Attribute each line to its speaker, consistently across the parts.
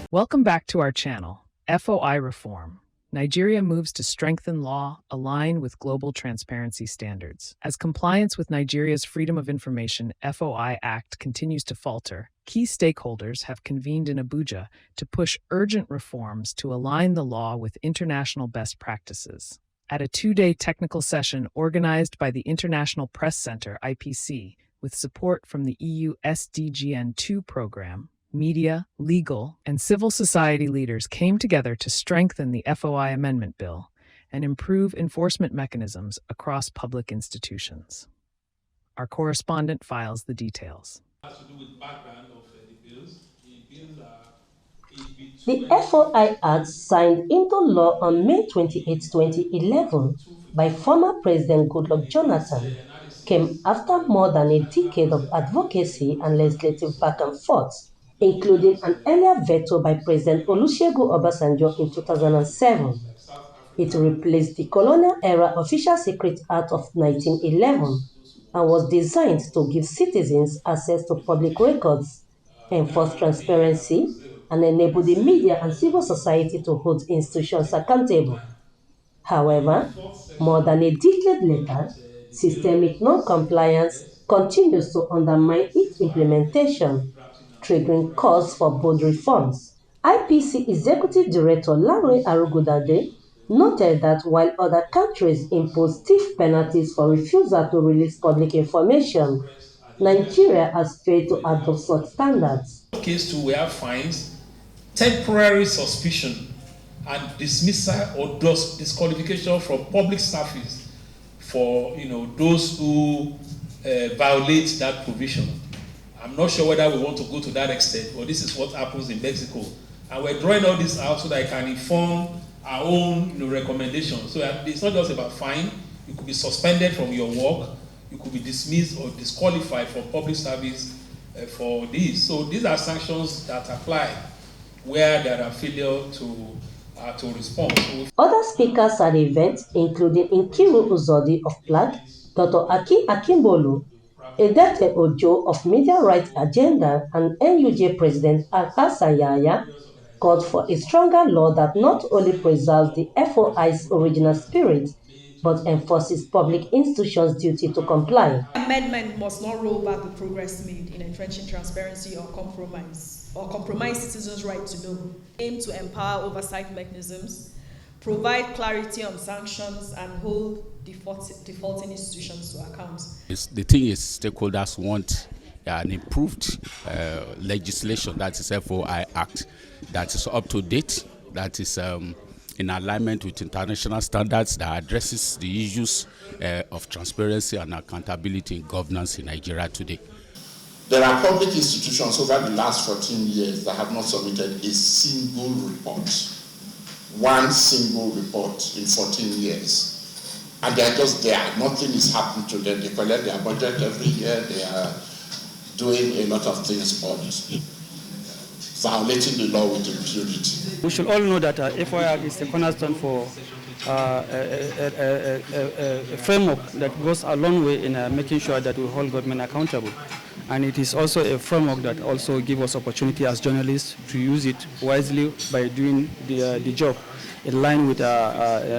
Speaker 1: Welcome back to our channel, FOI Reform. Nigeria moves to strengthen law, align with global transparency standards. As compliance with Nigeria's Freedom of Information FOI Act continues to falter, key stakeholders have convened in Abuja to push urgent reforms to align the law with international best practices. At a two-day technical session organized by the International Press Center (IPC), with support from the EU SDGN2 program, media, legal, and civil society leaders came together to strengthen the FOI Amendment Bill and improve enforcement mechanisms across public institutions. Our correspondent files the details.
Speaker 2: Has to do with background of the bills. The bills are
Speaker 3: The FOI Act, signed into law on May 28, 2011 by former President Goodluck Jonathan, came after more than a decade of advocacy and legislative back and forth, including an earlier veto by President Olusegun Obasanjo in 2007. It replaced the colonial-era Official Secret Act of 1911 and was designed to give citizens access to public records, enforce transparency, and enable the media and civil society to hold institutions accountable. However, more than a decade later, systemic non-compliance continues to undermine its implementation, triggering calls for bold reforms. IPC Executive Director Lanre Arugudade noted that while other countries impose stiff penalties for refusal to release public information, Nigeria has failed to adopt such standards.
Speaker 2: In case 2, we have fines, temporary suspicion, and dismissal or disqualification from public service for those who violate that provision. I'm not sure whether we want to go to that extent, but this is what happens in Mexico, and we're drawing all this out so that I can inform our own recommendations. So it's not just about fine. You could be suspended from your work. You could be dismissed or disqualified from public service for this. So these are sanctions that apply where there are failure to respond.
Speaker 3: Other speakers at the event, including Nkiru Uzodi of PLAG, Dr. Akin Akimbolu, Edete Ojo of Media Rights Agenda, and NUJ President Hassan Yahya, called for a stronger law that not only preserves the FOI's original spirit, but enforces public institutions' duty to comply.
Speaker 4: Amendment must not roll back the progress made in entrenching transparency or compromise citizens' right to know. Aim to empower oversight mechanisms, provide clarity on sanctions, and hold defaulting institutions to account.
Speaker 5: The thing is, stakeholders want an improved legislation, that is FOI Act, that is up to date, that is in alignment with international standards, that addresses the issues of transparency and accountability in governance in Nigeria today.
Speaker 6: There are public institutions over the last 14 years that have not submitted a single report. One single report in 14 years. And they are just there. Nothing is happening to them. They collect their budget every year. They are doing a lot of things, but violating the law with impunity.
Speaker 7: We should all know that FOI is the cornerstone for a framework that goes a long way in making sure that we hold government accountable. And it is also a framework that also gives us opportunity as journalists to use it wisely by doing the job in line with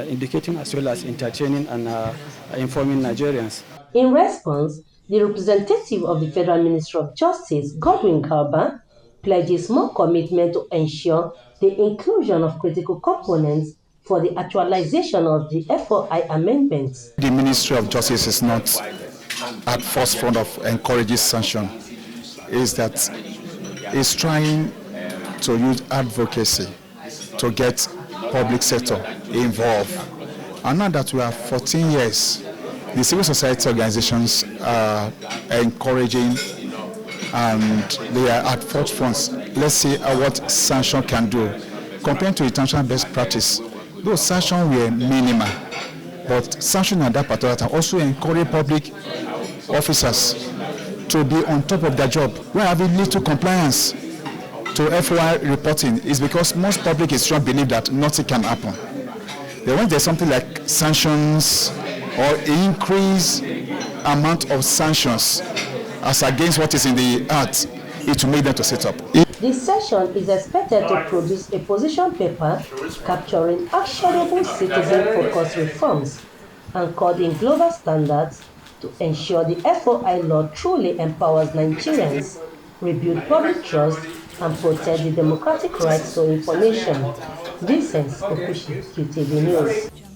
Speaker 7: indicating as well as entertaining and informing Nigerians.
Speaker 3: In response, the representative of the Federal Ministry of Justice, Godwin Garba, pledges more commitment to ensure the inclusion of critical components for the actualization of the FOI amendments.
Speaker 8: The Ministry of Justice is not at first front of encouraging sanction. Is that it's trying to use advocacy to get public sector involved. And now that we have 14 years, the civil society organizations are encouraging and they are at forefront. Let's see what sanction can do. Compared to international best practice, those sanctions were minimal, but sanctions at that particular time also encourage public officers to be on top of their job. When having little compliance to FOI reporting is because most public institutions believe that nothing can happen. Then when there's something like sanctions or increased amount of sanctions as against what is in the act, it will make them to set up.
Speaker 3: The session is expected to produce a position paper capturing actionable citizen-focused reforms anchored in global standards to ensure the FOI law truly empowers Nigerians, rebuild public trust, and protect the democratic rights to information. Vincent Okushi, QTV News.